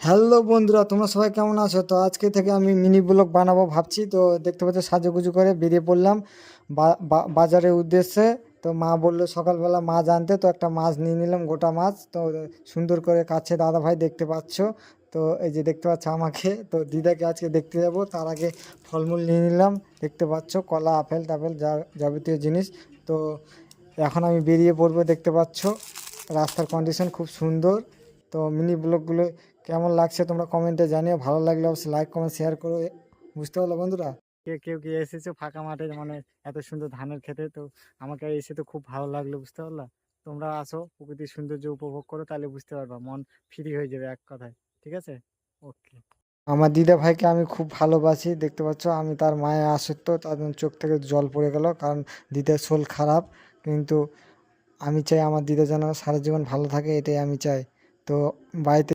Hello বন্ধুরা, তোমরা সবাই কেমন আছো? তো আজকে থেকে আমি মিনি ব্লগ বানাবো ভাবছি। তো দেখতে পাচ্ছ সাজুগুজু করে বেরিয়ে পড়লাম বাজারের উদ্দেশ্যে। তো মা বললো সকালবেলা মাছ আনতে, তো একটা মাছ নিয়ে নিলাম, গোটা মাছ। তো সুন্দর করে কাছে দাদা ভাই দেখতে পাচ্ছ। তো এই যে দেখতে পাচ্ছ আমাকে, তো দিদাকে আজকে দেখতে যাব, তার আগে ফলমূল নিয়ে নিলাম। দেখতে পাচ্ছ কলা, আপেল টাপেল যা যাবতীয় জিনিস। তো এখন আমি বেরিয়ে পড়বো। দেখতে পাচ্ছ রাস্তার কন্ডিশন খুব সুন্দর। তো মিনি ব্লগগুলো কেমন লাগছে তোমরা কমেন্টে জানিও। ভালো লাগলে অবশ্যই লাইক কমেন্ট শেয়ার করো। বুঝতে পারলো বন্ধুরা? কেউ কেউ এসেছো ফাঁকা মাঠে, মানে এত সুন্দর ধানের খেতে। তো আমাকে এসে তো খুব ভালো লাগলো, বুঝতে পারলা? তোমরা আসো, প্রকৃতির সৌন্দর্য উপভোগ করো, তাহলে বুঝতে পারবা, মন ফ্রি হয়ে যাবে এক কথায়। ঠিক আছে, ওকে। আমার দিদা ভাইকে আমি খুব ভালোবাসি। দেখতে পাচ্ছ আমি তার মায়ের আসক্ত, তার জন্য চোখ থেকে জল পড়ে গেল, কারণ দিদার শরীর খারাপ। কিন্তু আমি চাই আমার দিদা যেন সারা জীবন ভালো থাকে, এটাই আমি চাই। তো বাড়িতে